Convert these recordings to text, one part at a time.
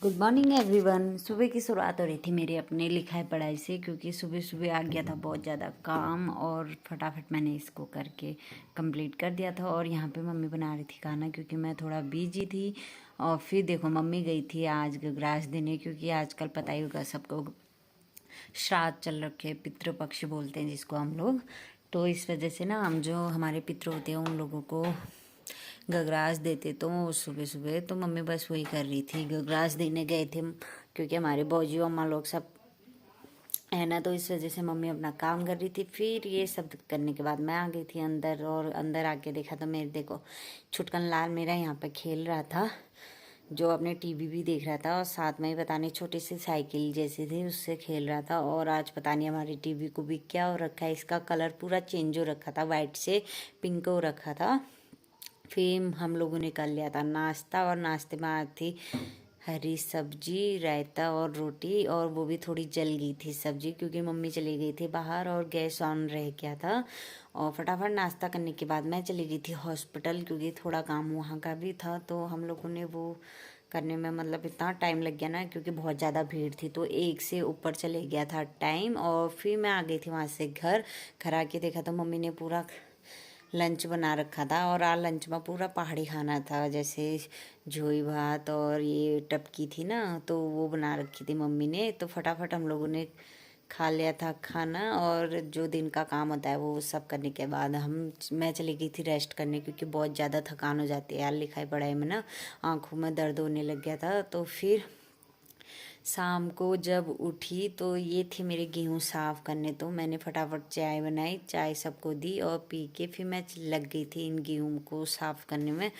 Good morning everyone. सुबह की शुरुआत हो रही थी मेरी अपने लिखाई पढ़ाई से, क्योंकि सुबह सुबह आ गया था बहुत ज़्यादा काम और फटाफट मैंने इसको करके कंप्लीट कर दिया था। और यहाँ पे मम्मी बना रही थी खाना, क्योंकि मैं थोड़ा बिजी थी। और फिर देखो मम्मी गई थी आज गगराज देने, क्योंकि आजकल पता ही होगा सबको श्राद्ध चल रखे, पितृपक्ष बोलते हैं जिसको हम लोग। तो इस वजह से ना हम जो हमारे पितृ होते हैं उन लोगों को गगराज देते। तो सुबह सुबह तो मम्मी बस वही कर रही थी, गगराज देने गए थे, क्योंकि हमारे बौजी अम्मा लोग सब है ना। तो इस वजह से मम्मी अपना काम कर रही थी। फिर ये सब करने के बाद मैं आ गई थी अंदर, और अंदर आके देखा तो मेरे देखो छुटकन लाल मेरा यहाँ पे खेल रहा था, जो अपने टीवी भी देख रहा था, और साथ में ही पता नहीं छोटी सी साइकिल जैसी थी उससे खेल रहा था। और आज पता नहीं हमारी टीवी को भी क्या हो रखा है, इसका कलर पूरा चेंज हो रखा था, वाइट से पिंक हो रखा था। फिर हम लोगों ने कर लिया था नाश्ता, और नाश्ते में आज थी हरी सब्जी, रायता और रोटी, और वो भी थोड़ी जल गई थी सब्जी, क्योंकि मम्मी चली गई थी बाहर और गैस ऑन रह गया था। और फटाफट नाश्ता करने के बाद मैं चली गई थी हॉस्पिटल, क्योंकि थोड़ा काम वहाँ का भी था। तो हम लोगों ने वो करने में मतलब इतना टाइम लग गया ना, क्योंकि बहुत ज़्यादा भीड़ थी, तो एक से ऊपर चले गया था टाइम। और फिर मैं आ गई थी वहाँ से घर आके देखा तो मम्मी ने पूरा लंच बना रखा था। और आज लंच में पूरा पहाड़ी खाना था, जैसे झोई भात और ये टपकी थी ना, तो वो बना रखी थी मम्मी ने। तो फटाफट हम लोगों ने खा लिया था खाना। और जो दिन का काम होता है वो सब करने के बाद मैं चली गई थी रेस्ट करने, क्योंकि बहुत ज़्यादा थकान हो जाती है यार लिखाई पढ़ाई में ना, आँखों में दर्द होने लग गया था। तो फिर शाम को जब उठी तो ये थे मेरे गेहूँ साफ़ करने, तो मैंने फटाफट चाय बनाई, चाय सबको दी और पी के फिर मैं लग गई थी इन गेहूँ को साफ़ करने में,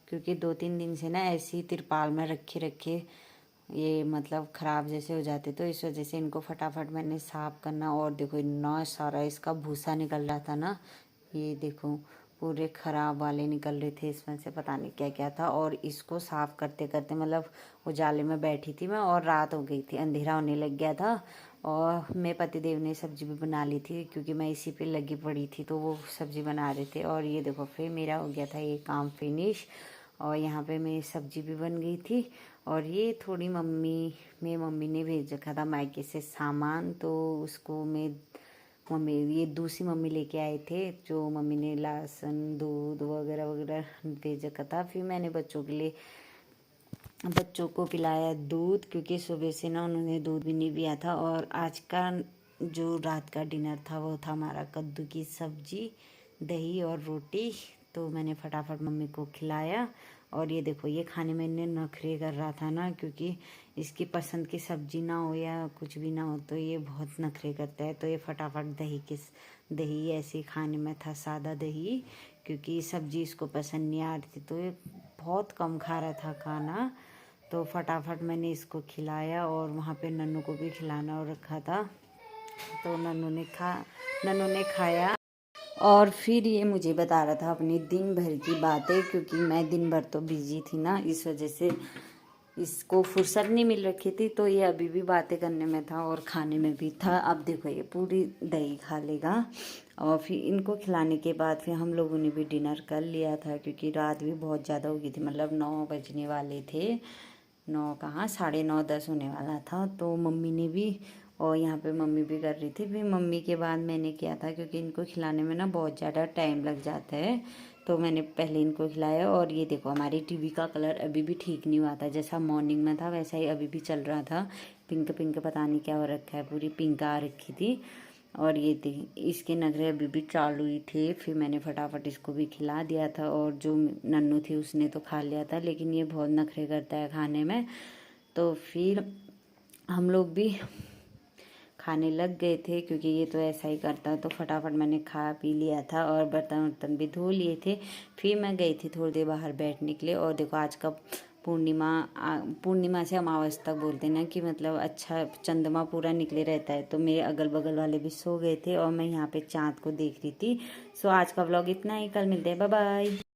क्योंकि 2-3 दिन से ना ऐसे ही तिरपाल में रखे रखे ये मतलब ख़राब जैसे हो जाते, तो इस वजह से इनको फटाफट मैंने साफ़ करना। और देखो इतना सारा इसका भूसा निकल रहा था ना, ये देखो पूरे ख़राब वाले निकल रहे थे, इसमें से पता नहीं क्या क्या था। और इसको साफ़ करते करते मतलब उजाले में बैठी थी मैं, और रात हो गई थी, अंधेरा होने लग गया था। और मेरे पतिदेव ने सब्ज़ी भी बना ली थी, क्योंकि मैं इसी पे लगी पड़ी थी, तो वो सब्ज़ी बना रहे थे। और ये देखो फिर मेरा हो गया था ये काम फिनिश, और यहाँ पे मेरी सब्ज़ी भी बन गई थी। और ये थोड़ी मेरी मम्मी ने भेज रखा था मायके से सामान, तो उसको मम्मी ये दूसरी मम्मी लेके आए थे, जो मम्मी ने लहसुन दूध वगैरह वगैरह भेज रखा था। फिर मैंने बच्चों को पिलाया दूध, क्योंकि सुबह से ना उन्होंने दूध भी नहीं पिया था। और आज का जो रात का डिनर था वो था हमारा कद्दू की सब्जी, दही और रोटी। तो मैंने फटाफट मम्मी को खिलाया। और ये देखो ये खाने में इन्हें नखरे कर रहा था ना, क्योंकि इसकी पसंद की सब्जी ना हो या कुछ भी ना हो तो ये बहुत नखरे करता है। तो ये फटाफट दही ऐसे खाने में था, सादा दही, क्योंकि सब्जी इसको पसंद नहीं आ रही थी, तो ये बहुत कम खा रहा था खाना। तो फटाफट मैंने इसको खिलाया, और वहाँ पे नन्नू को भी खिलाना और रखा था, तो नन्नू ने खाया। और फिर ये मुझे बता रहा था अपनी दिन भर की बातें, क्योंकि मैं दिन भर तो बिजी थी ना, इस वजह से इसको फुर्सत नहीं मिल रखी थी। तो ये अभी भी बातें करने में था और खाने में भी था। अब देखो ये पूरी दही खा लेगा। और फिर इनको खिलाने के बाद फिर हम लोगों ने भी डिनर कर लिया था, क्योंकि रात भी बहुत ज़्यादा हो गई थी, मतलब 9 बजने वाले थे, 9 कहाँ 9:30 10 होने वाला था। तो मम्मी ने भी, और यहाँ पे मम्मी भी कर रही थी। फिर मम्मी के बाद मैंने किया था, क्योंकि इनको खिलाने में ना बहुत ज़्यादा टाइम लग जाता है, तो मैंने पहले इनको खिलाया। और ये देखो हमारी टीवी का कलर अभी भी ठीक नहीं हुआ था, जैसा मॉर्निंग में था वैसा ही अभी भी चल रहा था, पिंक पिंक पता नहीं क्या हो रखा है, पूरी पिंक आ रखी थी। और ये थी इसके नखरे अभी भी चालू ही थे। फिर मैंने फटाफट इसको भी खिला दिया था, और जो नन्नू थी उसने तो खा लिया था, लेकिन ये बहुत नखरे करता है खाने में। तो फिर हम लोग भी खाने लग गए थे, क्योंकि ये तो ऐसा ही करता है। तो फटाफट मैंने खा पी लिया था, और बर्तन वर्तन भी धो लिए थे। फिर मैं गई थी थोड़ी देर बाहर बैठने के लिए। और देखो आज का पूर्णिमा से अमावस तक बोलते हैं ना, कि मतलब अच्छा चंद्रमा पूरा निकले रहता है। तो मेरे अगल बगल वाले भी सो गए थे, और मैं यहाँ पे चाँद को देख रही थी। सो आज का व्लॉग इतना ही, कल मिलते हैं, बाय बाय।